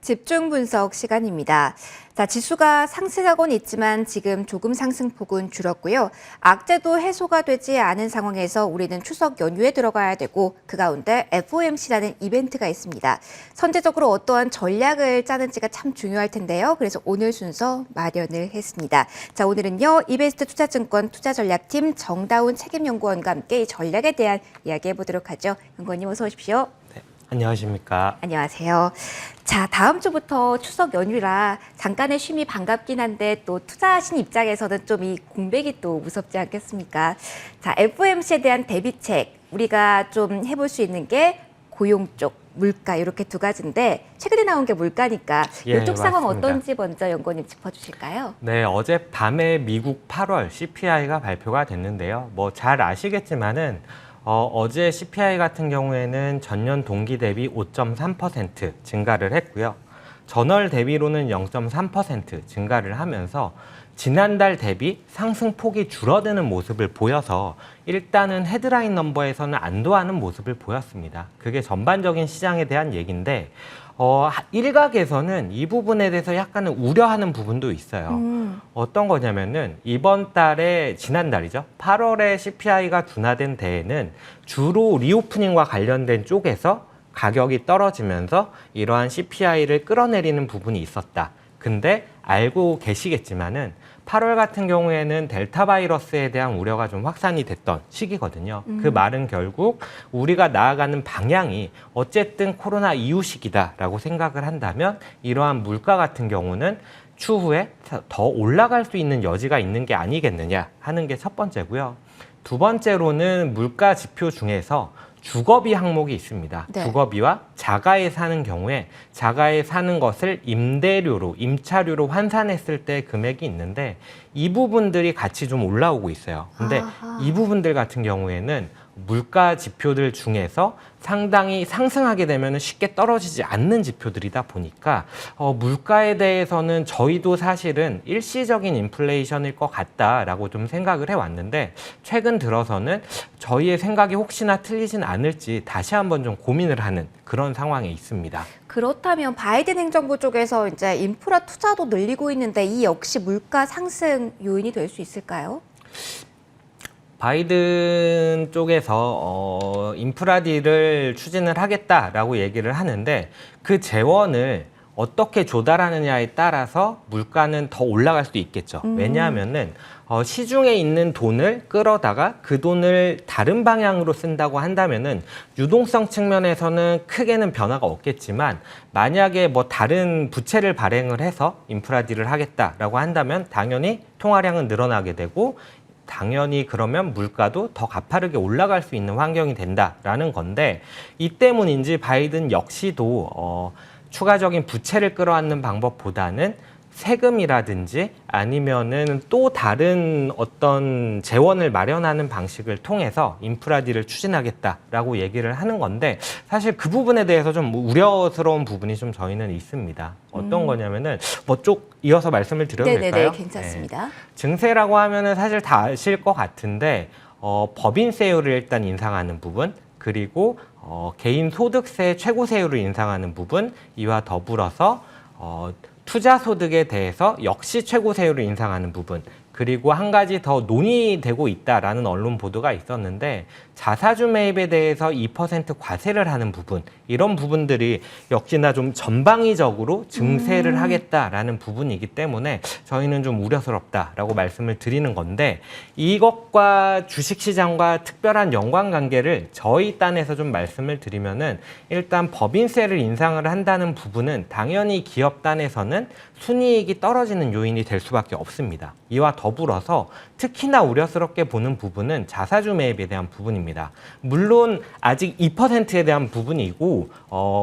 집중 분석 시간입니다. 자, 지수가 상승하고는 있지만 지금 조금 상승폭은 줄었고요. 악재도 해소가 되지 않은 상황에서 우리는 추석 연휴에 들어가야 되고 그 가운데 FOMC라는 이벤트가 있습니다. 선제적으로 어떠한 전략을 짜는지가 참 중요할 텐데요. 그래서 오늘 순서 마련을 했습니다. 자, 오늘은요. 이베스트 투자증권 투자전략팀 정다운 책임연구원과 함께 이 전략에 대한 이야기 해보도록 하죠. 연구원님 어서 오십시오. 네, 안녕하십니까. 안녕하세요. 자, 다음 주부터 추석 연휴라 잠깐의 쉼이 반갑긴 한데 또 투자하신 입장에서는 좀 이 공백이 또 무섭지 않겠습니까? 자, FOMC에 대한 대비책 우리가 좀 해볼 수 있는 게 고용 쪽, 물가 이렇게 두 가지인데 최근에 나온 게 물가니까 이쪽 상황 맞습니다. 어떤지 먼저 연구원님 짚어주실까요? 네, 어젯밤에 미국 8월 CPI가 발표가 됐는데요. 뭐 잘 아시겠지만은 어제 CPI 같은 경우에는 전년 동기 대비 5.3% 증가를 했고요. 전월 대비로는 0.3% 증가를 하면서 지난달 대비 상승폭이 줄어드는 모습을 보여서 일단은 헤드라인 넘버에서는 안도하는 모습을 보였습니다. 그게 전반적인 시장에 대한 얘기인데 일각에서는 이 부분에 대해서 약간은 우려하는 부분도 있어요. 어떤 거냐면은 이번 달에 지난달이죠. 8월에 CPI가 둔화된 데에는 주로 리오프닝과 관련된 쪽에서 가격이 떨어지면서 이러한 CPI를 끌어내리는 부분이 있었다. 근데 알고 계시겠지만은 8월 같은 경우에는 델타 바이러스에 대한 우려가 좀 확산이 됐던 시기거든요. 그 말은 결국 우리가 나아가는 방향이 어쨌든 코로나 이후 시기다라고 생각을 한다면 이러한 물가 같은 경우는 추후에 더 올라갈 수 있는 여지가 있는 게 아니겠느냐 하는 게 첫 번째고요. 두 번째로는 물가 지표 중에서 주거비 항목이 있습니다. 네. 주거비와 자가에 사는 경우에 자가에 사는 것을 임대료로, 임차료로 환산했을 때 금액이 있는데 이 부분들이 같이 좀 올라오고 있어요. 근데 이 부분들 같은 경우에는 물가 지표들 중에서 상당히 상승하게 되면 쉽게 떨어지지 않는 지표들이다 보니까 물가에 대해서는 저희도 사실은 일시적인 인플레이션일 것 같다라고 좀 생각을 해왔는데 최근 들어서는 저희의 생각이 혹시나 틀리진 않을지 다시 한번 좀 고민을 하는 그런 상황에 있습니다. 그렇다면 바이든 행정부 쪽에서 이제 인프라 투자도 늘리고 있는데 이 역시 물가 상승 요인이 될 수 있을까요? 바이든 쪽에서 인프라 딜을 추진을 하겠다라고 얘기를 하는데 그 재원을 어떻게 조달하느냐에 따라서 물가는 더 올라갈 수도 있겠죠. 왜냐하면은 시중에 있는 돈을 끌어다가 그 돈을 다른 방향으로 쓴다고 한다면은 유동성 측면에서는 크게는 변화가 없겠지만 만약에 뭐 다른 부채를 발행을 해서 인프라 딜을 하겠다라고 한다면 당연히 통화량은 늘어나게 되고 당연히 그러면 물가도 더 가파르게 올라갈 수 있는 환경이 된다라는 건데 이 때문인지 바이든 역시도 추가적인 부채를 끌어안는 방법보다는 세금이라든지 아니면은 또 다른 어떤 재원을 마련하는 방식을 통해서 인프라 딜을 추진하겠다라고 얘기를 하는 건데 사실 그 부분에 대해서 좀 우려스러운 부분이 좀 저희는 있습니다. 어떤 거냐면은 뭐 쭉 이어서 말씀을 드려도 될까요? 네네네, 괜찮습니다. 네. 증세라고 하면은 사실 다 아실 것 같은데 법인세율을 일단 인상하는 부분 그리고 개인 소득세 최고세율을 인상하는 부분 이와 더불어서 투자 소득에 대해서 역시 최고세율을 인상하는 부분 그리고 한 가지 더 논의되고 있다라는 언론 보도가 있었는데 자사주 매입에 대해서 2% 과세를 하는 부분 이런 부분들이 역시나 좀 전방위적으로 증세를 하겠다라는 부분이기 때문에 저희는 좀 우려스럽다라고 말씀을 드리는 건데 이것과 주식시장과 특별한 연관관계를 저희 딴에서 좀 말씀을 드리면은 일단 법인세를 인상을 한다는 부분은 당연히 기업 딴에서는 순이익이 떨어지는 요인이 될 수밖에 없습니다. 이와 더불어서 특히나 우려스럽게 보는 부분은 자사주 매입에 대한 부분입니다. 물론 아직 2%에 대한 부분이고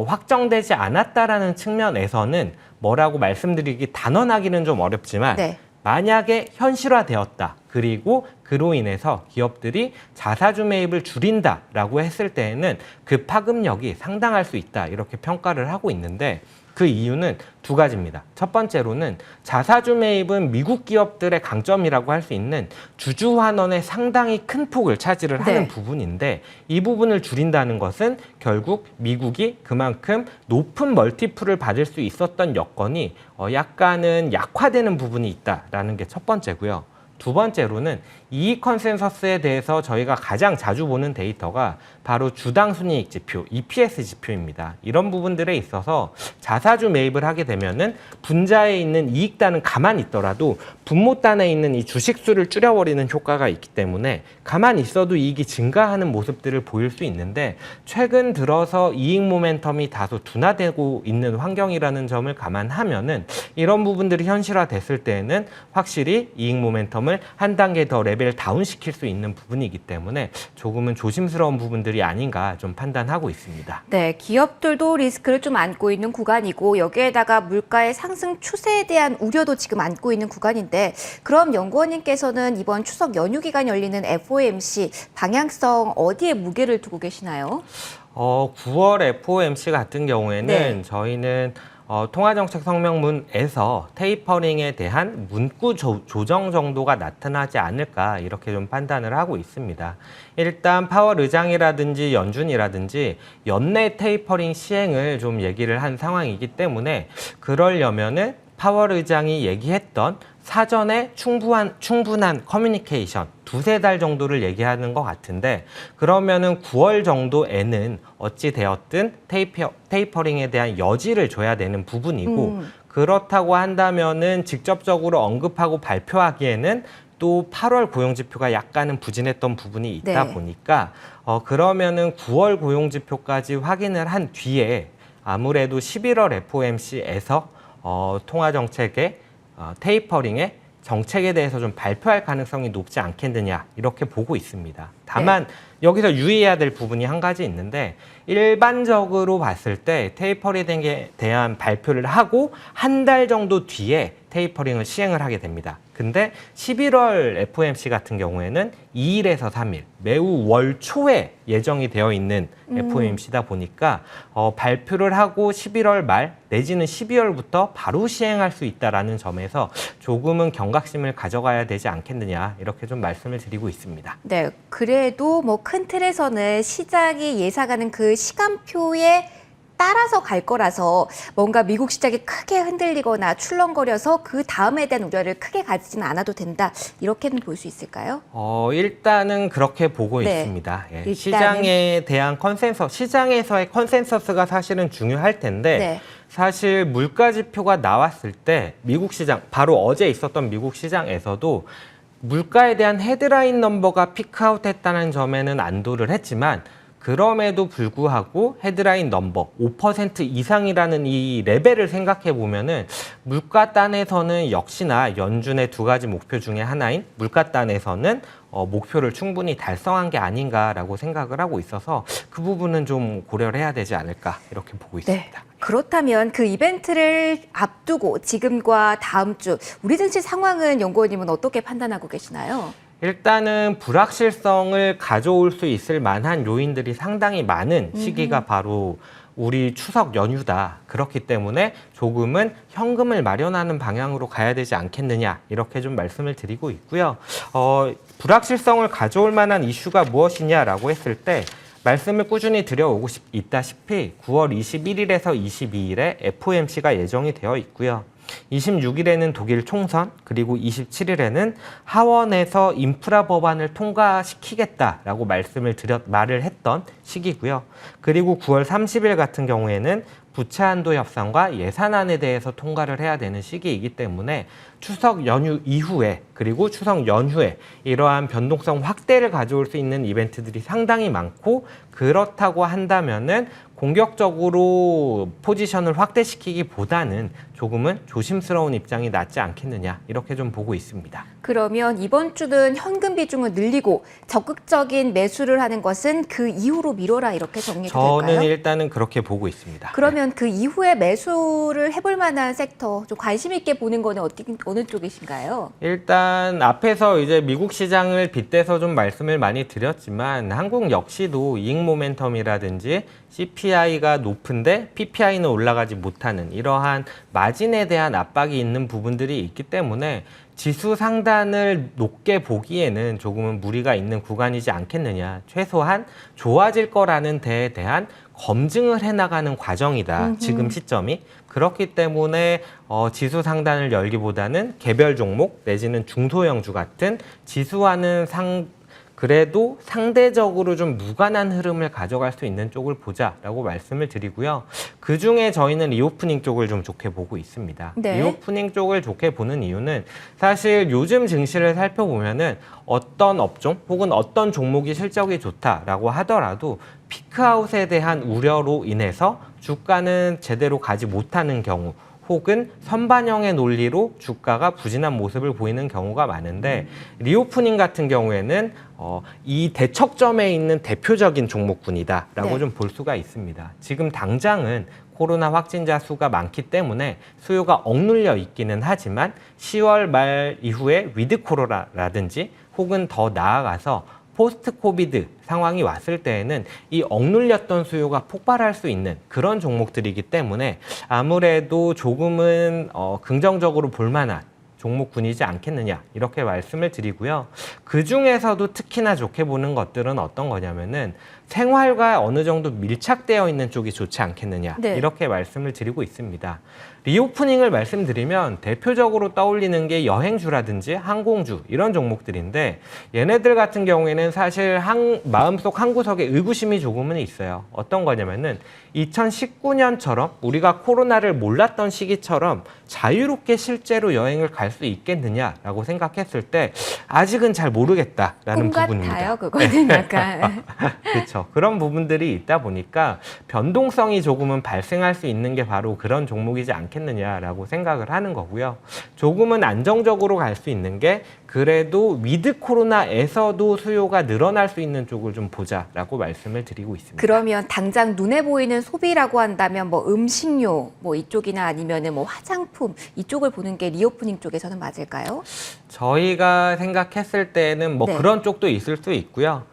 확정되지 않았다라는 측면에서는 뭐라고 말씀드리기 단언하기는 좀 어렵지만 네. 만약에 현실화되었다. 그리고 그로 인해서 기업들이 자사주 매입을 줄인다라고 했을 때에는 그 파급력이 상당할 수 있다. 이렇게 평가를 하고 있는데 그 이유는 두 가지입니다. 첫 번째로는 자사주 매입은 미국 기업들의 강점이라고 할 수 있는 주주 환원의 상당히 큰 폭을 차지를 하는 네. 부분인데 이 부분을 줄인다는 것은 결국 미국이 그만큼 높은 멀티플을 받을 수 있었던 여건이 약간은 약화되는 부분이 있다라는 게 첫 번째고요. 두 번째로는 이익 컨센서스에 대해서 저희가 가장 자주 보는 데이터가 바로 주당 순이익 지표, EPS 지표입니다. 이런 부분들에 있어서 자사주 매입을 하게 되면은 분자에 있는 이익단은 가만히 있더라도 분모단에 있는 이 주식수를 줄여버리는 효과가 있기 때문에 가만히 있어도 이익이 증가하는 모습들을 보일 수 있는데 최근 들어서 이익 모멘텀이 다소 둔화되고 있는 환경이라는 점을 감안하면은 이런 부분들이 현실화됐을 때에는 확실히 이익 모멘텀을 한 단계 더 레벨 다운시킬 수 있는 부분이기 때문에 조금은 조심스러운 부분들이 아닌가 좀 판단하고 있습니다. 네, 기업들도 리스크를 좀 안고 있는 구간이고 여기에다가 물가의 상승 추세에 대한 우려도 지금 안고 있는 구간인데 그럼 연구원님께서는 이번 추석 연휴 기간 열리는 FOMC 방향성 어디에 무게를 두고 계시나요? 9월 FOMC 같은 경우에는 네. 저희는 통화정책 성명문에서 테이퍼링에 대한 문구 조정 정도가 나타나지 않을까 이렇게 좀 판단을 하고 있습니다. 일단 파월 의장이라든지 연준이라든지 연내 테이퍼링 시행을 좀 얘기를 한 상황이기 때문에 그러려면은 파월 의장이 얘기했던 사전에 충분한 커뮤니케이션 두세 달 정도를 얘기하는 것 같은데 그러면은 9월 정도에는 어찌 되었든 테이퍼링에 대한 여지를 줘야 되는 부분이고 그렇다고 한다면은 직접적으로 언급하고 발표하기에는 또 8월 고용지표가 약간은 부진했던 부분이 있다 네. 보니까 그러면은 9월 고용지표까지 확인을 한 뒤에 아무래도 11월 FOMC에서 통화정책의 테이퍼링의 정책에 대해서 좀 발표할 가능성이 높지 않겠느냐 이렇게 보고 있습니다. 다만 여기서 유의해야 될 부분이 한 가지 있는데 일반적으로 봤을 때 테이퍼링에 대한 발표를 하고 한 달 정도 뒤에 테이퍼링을 시행을 하게 됩니다. 근데 11월 FOMC 같은 경우에는 2일에서 3일, 매우 월 초에 예정이 되어 있는 FOMC다 보니까 발표를 하고 11월 말 내지는 12월부터 바로 시행할 수 있다라는 점에서 조금은 경각심을 가져가야 되지 않겠느냐 이렇게 좀 말씀을 드리고 있습니다. 네, 그래도 뭐 큰 틀에서는 시장이 예상하는 그 시간표에 따라서 갈 거라서 뭔가 미국 시장이 크게 흔들리거나 출렁거려서 그 다음에 대한 우려를 크게 가지지는 않아도 된다. 이렇게는 볼 수 있을까요? 일단은 그렇게 보고 네. 있습니다. 예, 일단은. 시장에 대한 시장에서의 컨센서스가 사실은 중요할 텐데 네. 사실 물가 지표가 나왔을 때 미국 시장, 바로 어제 있었던 미국 시장에서도 물가에 대한 헤드라인 넘버가 피크아웃했다는 점에는 안도를 했지만 그럼에도 불구하고 헤드라인 넘버 5% 이상이라는 이 레벨을 생각해 보면은 물가 단에서는 역시나 연준의 두 가지 목표 중에 하나인 물가 단에서는 목표를 충분히 달성한 게 아닌가라고 생각을 하고 있어서 그 부분은 좀 고려를 해야 되지 않을까 이렇게 보고 있습니다. 네. 그렇다면 그 이벤트를 앞두고 지금과 다음 주 우리 증시 상황은 연구원님은 어떻게 판단하고 계시나요? 일단은 불확실성을 가져올 수 있을 만한 요인들이 상당히 많은 시기가 바로 우리 추석 연휴다. 그렇기 때문에 조금은 현금을 마련하는 방향으로 가야 되지 않겠느냐 이렇게 좀 말씀을 드리고 있고요. 불확실성을 가져올 만한 이슈가 무엇이냐라고 했을 때 말씀을 꾸준히 드려오고 있다시피 9월 21일에서 22일에 FOMC가 예정이 되어 있고요. 26일에는 독일 총선, 그리고 27일에는 하원에서 인프라 법안을 통과시키겠다라고 말을 했던 시기고요. 그리고 9월 30일 같은 경우에는 부채 한도 협상과 예산안에 대해서 통과를 해야 되는 시기이기 때문에 추석 연휴 이후에 그리고 추석 연휴에 이러한 변동성 확대를 가져올 수 있는 이벤트들이 상당히 많고 그렇다고 한다면은 공격적으로 포지션을 확대시키기보다는 조금은 조심스러운 입장이 낫지 않겠느냐 이렇게 좀 보고 있습니다. 그러면 이번 주는 현금 비중을 늘리고 적극적인 매수를 하는 것은 그 이후로 미뤄라 이렇게 정리가 저는 될까요? 일단은 그렇게 보고 있습니다. 그러면 그 이후에 매수를 해볼 만한 섹터, 좀 관심 있게 보는 거는 어느 쪽이신가요? 일단 앞에서 이제 미국 시장을 빗대서 좀 말씀을 많이 드렸지만 한국 역시도 이익 모멘텀이라든지 CPI가 높은데 PPI는 올라가지 못하는 이러한 마진에 대한 압박이 있는 부분들이 있기 때문에 지수 상단을 높게 보기에는 조금은 무리가 있는 구간이지 않겠느냐. 최소한 좋아질 거라는 데에 대한 검증을 해나가는 과정이다. 지금 시점이. 그렇기 때문에 지수 상단을 열기보다는 개별 종목 내지는 중소형주 같은 지수와는 그래도 상대적으로 좀 무관한 흐름을 가져갈 수 있는 쪽을 보자라고 말씀을 드리고요. 그중에 저희는 리오프닝 쪽을 좀 좋게 보고 있습니다. 네. 리오프닝 쪽을 좋게 보는 이유는 사실 요즘 증시를 살펴보면은 어떤 업종 혹은 어떤 종목이 실적이 좋다라고 하더라도 피크아웃에 대한 우려로 인해서 주가는 제대로 가지 못하는 경우 혹은 선반영의 논리로 주가가 부진한 모습을 보이는 경우가 많은데 리오프닝 같은 경우에는 이 대척점에 있는 대표적인 종목군이다라고 네. 좀 볼 수가 있습니다. 지금 당장은 코로나 확진자 수가 많기 때문에 수요가 억눌려 있기는 하지만 10월 말 이후에 위드 코로나라든지 혹은 더 나아가서 포스트 코비드 상황이 왔을 때에는 이 억눌렸던 수요가 폭발할 수 있는 그런 종목들이기 때문에 아무래도 조금은 긍정적으로 볼 만한 종목군이지 않겠느냐 이렇게 말씀을 드리고요. 그중에서도 특히나 좋게 보는 것들은 어떤 거냐면은 생활과 어느 정도 밀착되어 있는 쪽이 좋지 않겠느냐 네. 이렇게 말씀을 드리고 있습니다. 리오프닝을 말씀드리면 대표적으로 떠올리는 게 여행주라든지 항공주 이런 종목들인데 얘네들 같은 경우에는 사실 마음속 한구석에 의구심이 조금은 있어요. 어떤 거냐면은 2019년처럼 우리가 코로나를 몰랐던 시기처럼 자유롭게 실제로 여행을 갈 수 있겠느냐라고 생각했을 때 아직은 잘 모르겠다라는 꿈 부분입니다. 같아요, 그거는 약간. 그렇죠. 그런 부분들이 있다 보니까 변동성이 조금은 발생할 수 있는 게 바로 그런 종목이지 않겠느냐라고 생각을 하는 거고요. 조금은 안정적으로 갈 수 있는 게 그래도 위드 코로나에서도 수요가 늘어날 수 있는 쪽을 좀 보자라고 말씀을 드리고 있습니다. 그러면 당장 눈에 보이는 소비라고 한다면 뭐 음식료 뭐 이쪽이나 아니면은 뭐 화장품 이쪽을 보는 게 리오프닝 쪽에서는 맞을까요? 저희가 생각했을 때는 뭐 네. 그런 쪽도 있을 수 있고요.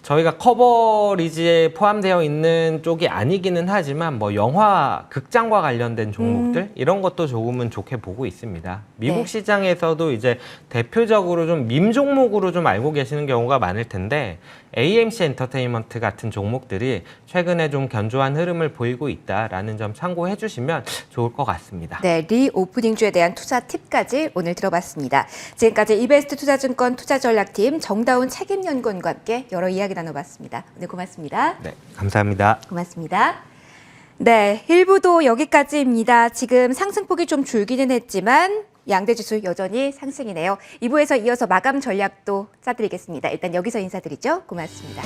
저희가 커버리지에 포함되어 있는 쪽이 아니기는 하지만 뭐 영화, 극장과 관련된 종목들 이런 것도 조금은 좋게 보고 있습니다. 미국 네. 시장에서도 이제 대표적으로 좀 밈 종목으로 좀 알고 계시는 경우가 많을 텐데 AMC 엔터테인먼트 같은 종목들이 최근에 좀 견조한 흐름을 보이고 있다라는 점 참고해 주시면 좋을 것 같습니다. 네, 리오프닝주에 대한 투자 팁까지 오늘 들어봤습니다. 지금까지 이베스트 투자증권 투자전략팀 정다운 책임연구원과 함께 여러 이야기 나눠봤습니다. 오늘 고맙습니다. 네, 감사합니다. 고맙습니다. 네, 1부도 여기까지입니다. 지금 상승폭이 좀 줄기는 했지만 양대지수 여전히 상승이네요. 2부에서 이어서 마감 전략도 짜드리겠습니다. 일단 여기서 인사드리죠. 고맙습니다.